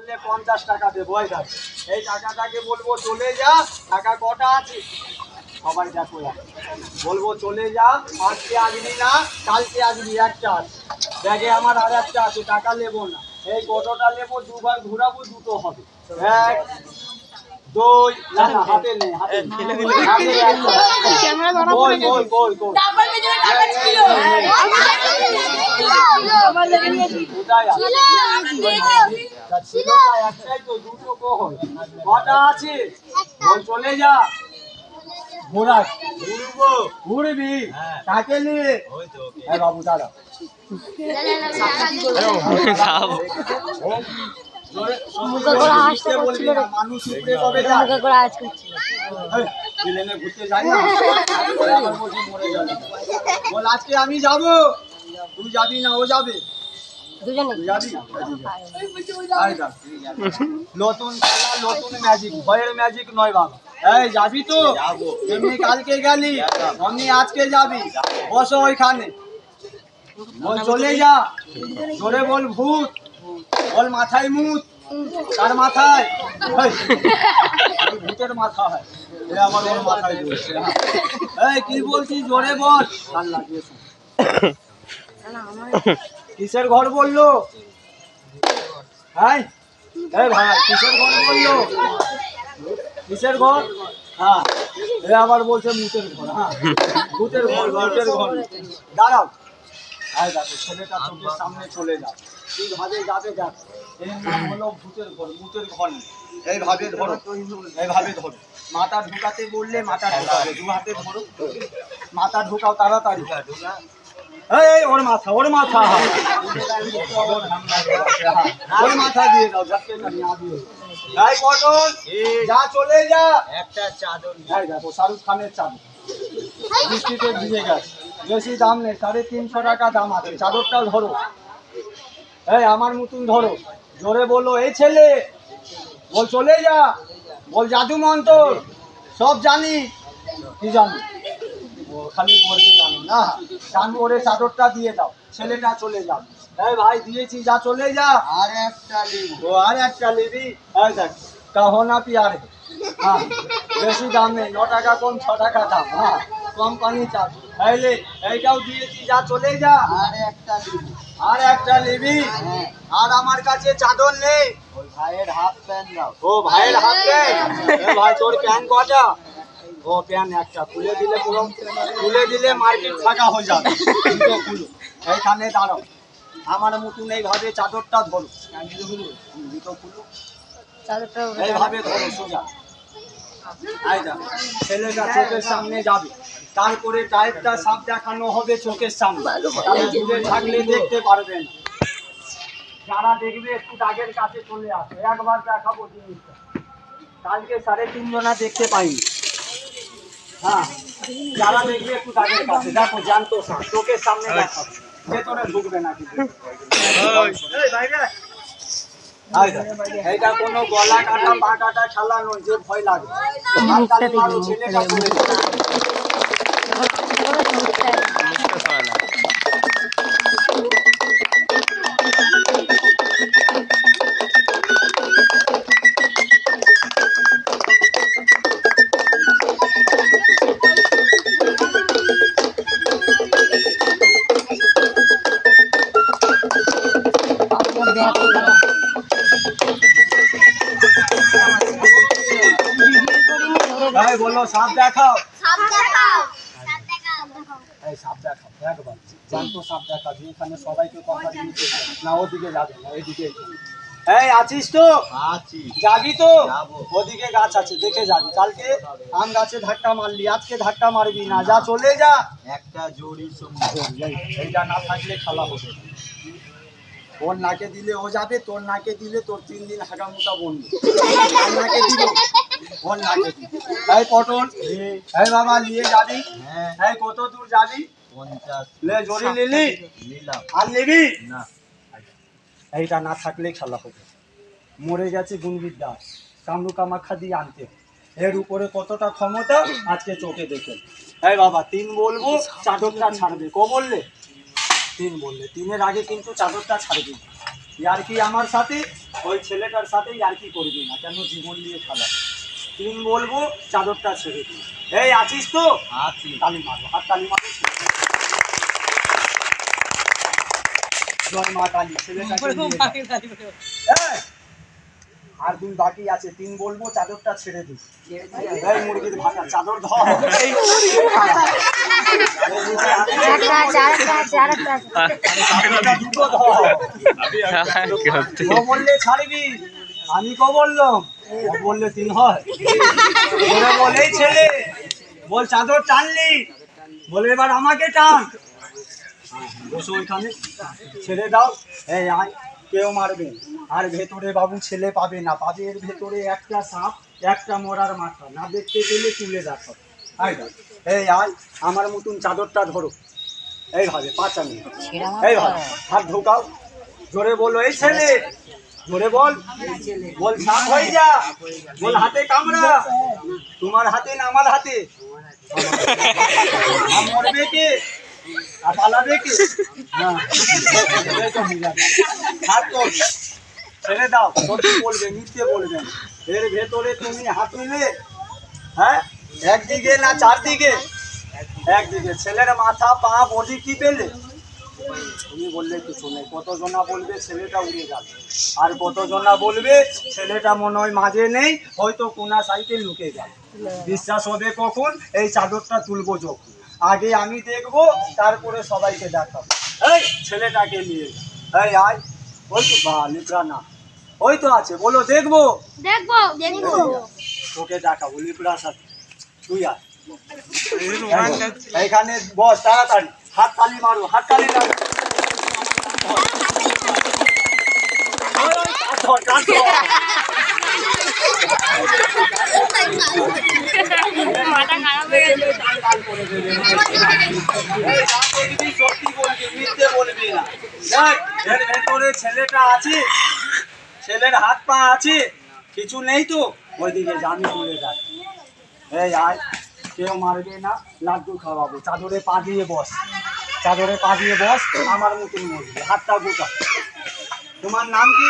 বললে 50 টাকা দেবো। এই টাকাটাকে বলবো চলে যা, টাকা কটা আছে সবাই দেখো, বলবো চলে যা, আজকে আসবি না, কালকে আসবি, একটা আছে ব্যাগে, আমার আর একটা আছে, টাকা নেবো না। এই কতটা নেবো, দুবার ঘুরাবো, দুটো হবে। এক দুই, না না হাতে নেই, হাতে একটাই তো, দুটো কটা আছে বল, চলে যা। ঘোরা ঘুরবি কাকে নিয়ে? বাবু দাদা মানুষ ঘুরতে যায় না, বল আজকে আমি যাবো, তুই যাবি না ও যাবে, নতুন খেলা, নতুন ম্যাজিক, ভয়ের ম্যাজিক নয় বাবা। এই যাবি তো? এমনি কালকে গেলি, অমনি আজকে যাবি, বসো ওইখানে, বল চলে যা, জোরে বল ভূত, বল মাথায় মুত, কার মাথায়? ভূতের মাথা হয়, আমার ওর মাথায় বলছে। এই কি বলছিস, জোরে বল। কিসের ঘর বললো? হ্যাঁ ভাই কিসের ঘর বললো? কিসের ঘর? হ্যাঁ এ আবার বলছে মুতের ঘর। হ্যাঁ ভূতের ঘর, ভূতের ঘর। দাঁড়াও, দেখো ছেলেটা চোখের সামনে চলে যাও, এইভাবে যাবে, দেখ এর নাম হলো ভূতের ঘর, ভূতের ঘর। এইভাবে ধরো, এইভাবে ধরো, মাথা ঢুকাতে বললে মাথা ঢুকাবে, দু হাতে ধরো, মাথা ঢুকাও তাড়াতাড়ি। এই ওর মাথা, ওর মাথা, ওর মাথা দিয়ে দাও, এই পটল যা, চলে যা। একটা চাদর, দেখো শাহরুখ খানের চাদর, বৃষ্টিতে ভিজে গেছে, বেশি দাম নেই, 350 টাকা দাম আছে, চাদরটাও ধরো। এই আমার মতন ধরো, জোরে বলো, এই ছেলে বল চলে যা, বল জাদু মন্ত্র সব জানি। কি জানি? খালি বলতে জানো না, জানো, ওরে চাদরটা দিয়ে দাও, ছেলেটা চলে যাও। এই ভাই দিয়েছি, যা চলে যা। আর একটা নিবি, ও আর একটা নিবি, এই দেখ কাহো না পিয়ারে। হ্যাঁ বেশি দাম নেই, 9 টাকা কম, 6 টাকা দাম। হ্যাঁ কোম্পানি চাল, এইলে এইটাও দিয়েছি, যা চলে যা। আর একটা নিবি, আর একটা নিবি। আর আমার কাছে চাদর নেই, ওই ভাইয়ের হাফ প্যান্ট দাও। ও ভাইয়ের হাফ প্যান্ট, ভাই তোর প্যান্ট কটা? ও প্যান্ট একটা, খুলে দিলে পুরো, খুলে দিলে মার্কেট ফাঁকা হয়ে যাবে, দুটো খুলো। এইখানে দাঁড়াও, আমার মতন এইভাবে চাদরটা ধরো, দুটো খুলো, এইভাবে ধরো সোজা। ছেলেটা চোখের সামনে যাবে, তারপরে টাইপটা সাপ দেখানো হবে চোখের সামনে, দূরে থাকলে দেখতে পারবে না। যারা দেখবে একটু দাগের কাছে চলে আসবে, একবার দেখাবো জিনিসটা, কালকে 3.5 জনা দেখতে পাইনি। হ্যাঁ যারা দেখবে একটু দাগের কাছে, দেখো জানতো সাপ, চোখের সামনে দেখাবো, ভেতরে ঢুকবে না কিন্তু। এইটা কোনো গলা কাটা পা কাটা খেলা নয় যে ভয় লাগে, ছেলেটা চলে যাবে। বলো সাপ দেখাও, সাপ দেখাও, এই সাপ দেখাও, একবার জানতো সাপ দেখাও, এখানে সবাইকে কথা দিতে না, ওদিকে যাবে না, এদিকে। এই আছিস তো? আছি। যাবি তো? ওদিকে গাছ আছে, দেখে যাবি, কালকে আম গাছে ধাক্কা মারলি, আজকে ধাক্কা মারবি না, যা চলে যা। একটা জড়ি এইটা না থাকলে খেলা হবে, ওর নাকে দিলে ও যাবে, তোর নাকে দিলে তোর 3 দিন হাগামুটা বন্ধ, নাকে দিল ওর নাকে দিল। এই পটল, এই বাবা নিয়ে যাবি? এই কত দূর যাবি? 50। লে জড়ি নিলি? নিলাম। আর নিবি না? এইটা না থাকলে খেলা হবে। মরে গেছে গুণবীর দাস, কামরু কামাখ্যা দিয়ে আনতে, এর উপরে কতটা ক্ষমতা আজকে চোখে দেখে। এই বাবা 3 বলবো, চাদরটা ছাড়বে, ক বললে? 3 বললে, 3-এর আগে কিন্তু চাদরটা ছাড়বি, ইয়ার্কি আমার সাথে, ওই ছেলেটার সাথে ইয়ার্কি করবি না, কেন জীবন নিয়ে খেলা। 3 বলবো, চাদরটা ছেড়ে দিই। এই আছিস তো? আছি। তালি মারবো, হাত তালি মারবো। জয় মা কালী। ছেলেটাকে আর 2 বাকি আছে, 3 বলবো, চাদরটা ছেড়ে দিই। এই মুরগির ভাষা, চাদর ধর। বললে ছাড়বি, আমি ক বললাম, বললে 3 হয়। বল এই ছেলে, বল চাদর টানলি, বলে এবার আমাকে টান। বসো ওইখানে, ছেড়ে দাও। এই আয়, কেউ মারবে আর ভেতরে বাবু ছেলে পাবে না, পাবে এর ভেতরে একটা সাপ, একটা মরার মাথা, না দেখতে পেলে তুলে দেখো। এই আয়, আমার মতন চাদরটা ধরো, এইভাবে পাঁচামি, এইভাবে হাত ঢোকাও, জোরে বলো এই ছেলে, জোরে বল, বল সাপ হয়ে যা, বল হাতে কামড়া, তোমার হাতে না আমার হাতে, মরবে কে আর পালাবে কে? হাত তোল, ছেড়ে দাও। সত্যি বলবে, মিথ্যে বলবেন। এর ভেতরে তুমি হাত নিলে, হ্যাঁ, একদিকে না 4 দিকে? একদিকে। ছেলের মাথা, পা, বডি কি পেলে? তুমি বললে কিছু নেই। কতজনা বলবে ছেলেটা উড়ে যাবে, আর কতজনা বলবে ছেলেটা মনে হয় মাঝে নেই, হয়তো কোনা সাইডে লুকে যাবে। বিশ্বাস হবে কখন? এই চাদরটা তুলবো যখন, আগে আমি দেখবো, তারপরে সবাইকে দেখাবো। এই ছেলেটাকে নিয়ে এই আয়, ওই তো বা লিপড়া না, ওই তো আছে, বলো দেখবো, দেখবো দেখবো তোকে দেখাবো লিপড়ার সাথে। তুই আয় এইখানে বস, তাড়াতাড়ি হাত তালি মারো, হাত তালি লাগো। ছেলেটা আছে, ছেলের হাত পা আছে, কিছু নেই তো, ওইদিকে জানি তুলে যাক। এই আয়, কেউ মারবে না, লাড্ডু খাওয়াবো। চাদরে পা দিয়ে বস, চাদরে পা দিয়ে বস, আমার মতন মরবি, হাতটা গোটা। তোমার নাম কি?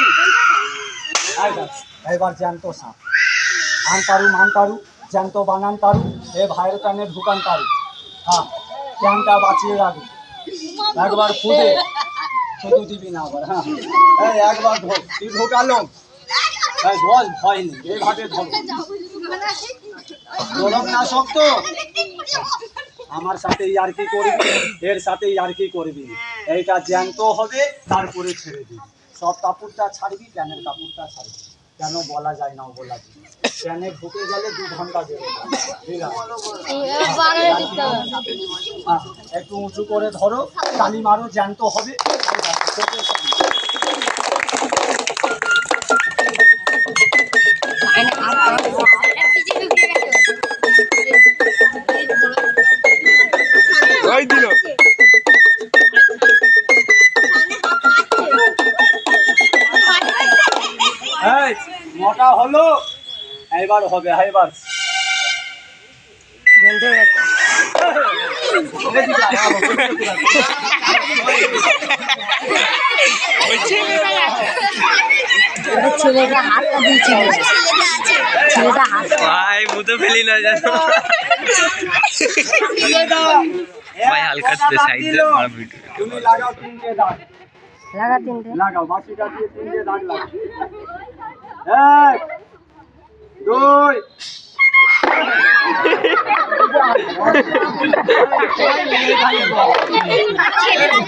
এবার জ্যান্ত সাপ, আন তারু মান তারু, জ্যান্ত বানান তারু, এ ভাইয়ের কানে ঢুকান তারু। হ্যাঁ, ক্যানটা বাঁচিয়ে রাখবি, একবার ফুটে শুধু দিবি না আবার। হ্যাঁ, এই একবার ধর, তুই ঢোকালো, বল ভয় নেই, এইভাবে ধরো। গরম না শক্ত, আমার সাথে ইয়ার্কি করবি, এর সাথে ইয়ার্কি করবি, এইটা জ্যান্ত হবে, তারপরে ছেড়ে দিবি। সব কাপড়টা ছাড়বি, প্যানের কাপড়টা ছাড়বি, কেন বলা যায় না, বলা যায়। প্যানে ঢুকে গেলে 2 ঘন্টা দেবে, একটু উঁচু করে ধরো, তালি মারো, জ্যান্ত হবে। মোটা হলো, এবার হবে, এবার ছেলেটা হাতটা দিয়েছে, ছেলেটা হাত ভাই মুতো ফেলি না জানো ভাই হালকা से साइड दे और वीडियो তুমি লাগাও 3টে দাগ, লাগা 3টে লাগাও, বাকিটা দিয়ে 3টে দাগ লাগাও। 1 2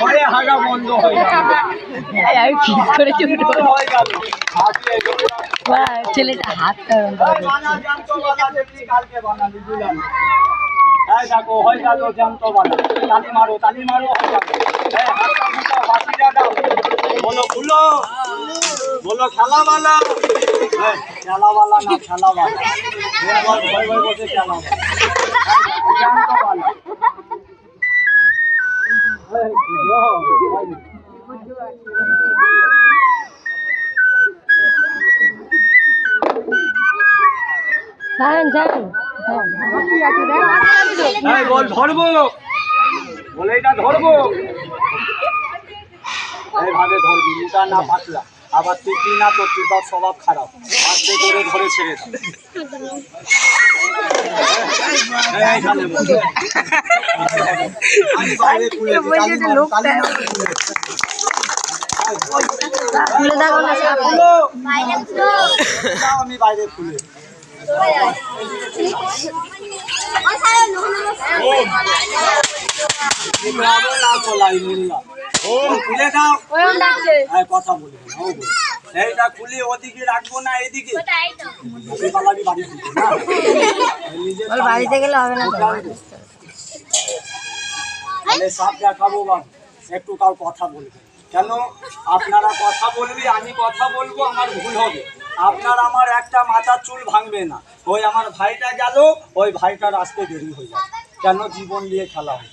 ভয়ে হাগা বন্ধ হয়ে যাবে। আমি ফিল করে চলে হয়ে গেল। ছেলেটা হাতটা বানা জানতো বানা, যেমনি কালকে বানালি, বুঝলাম। এই দেখো হয়ে গেল জ্যান্ত বানা। তালি মারো, তালি মারো, হয়ে যাবে। এই হাতটা ফুটাও, বাকিটা দাও। বলো খুলো, বলো খেলাওয়ালা। এই খেলাওয়ালা না, খেলাওয়ালা। এবার ভয় ভয় বসে খেলাওয়ালা, জ্যান্ত বানা। এই বল ধরবো, বলে এটা ধরবো। এইভাবে ধরবি, মোটা না পাতলা। আবার টিপবি না, তোর টিপার স্বভাব খারাপ। আস্তে করে ধরে ছেড়ে দাও। এইখানে বস। আমি বাইরে খুলে দিই, কালী মার, কালী মার খুলে দিই। খুলে দেখো না খুলো। যাও, আমি বাইরে খুলে দিই। খুলে দাও। হ্যাঁ, কথা বলবো না, ও বলবো। এইটা খুলি ওদিকে রাখবো না এদিকে? পালাবি বাড়ি থেকে, না? নিজের বাড়িতে গেলে হবে না তো। তাহলে সাপ দেখাবো বাবা, একটু কাউ কথা বলবে কেন? আপনারা কথা বলবি, আমি কথা বলবো, আমার ভুল হবে। আপনার আমার একটা মাথার চুল ভাঙবে না। ওই আমার ভাইটা গেল, ওই ভাইটার আসতে দেরি হয়ে যাবে। কেন? জীবন নিয়ে খেলা হয়।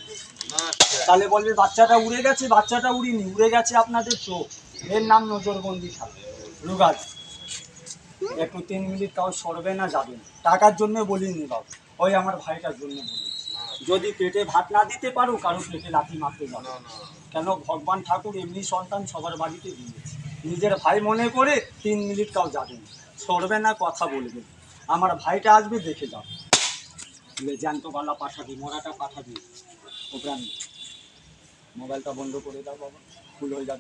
তাহলে বলবে বাচ্চাটা উড়ে গেছে, বাচ্চাটা উড়িনি, উড়ে গেছে আপনাদের চোখ। এর নাম নজরবন্দি খেলা, রুগাজ। একটু 3 মিনিট কাউ সরবে না, যাবে না। টাকার জন্য বলিনি বাবু, ওই আমার ভাইটার জন্য বলি। যদি পেটে ভাত না দিতে পারো, কারো পেটে লাথি মারতে যাবে। কেন? ভগবান ঠাকুর এমনি সন্তান সবার বাড়িতে দিয়েছে। নিজের ভাই মনে করে 3 মিনিট কাউ যাবে না, সরবে না, কথা বলবে। আমার ভাইটা আসবে, দেখে যাও। জ্যান্ত গলা পাঠাবি, মরাটা পাঠাবি। ও প্রাণ, মোবাইলটা বন্ধ করে দাও বাবা, ভুল হয়ে যাবে।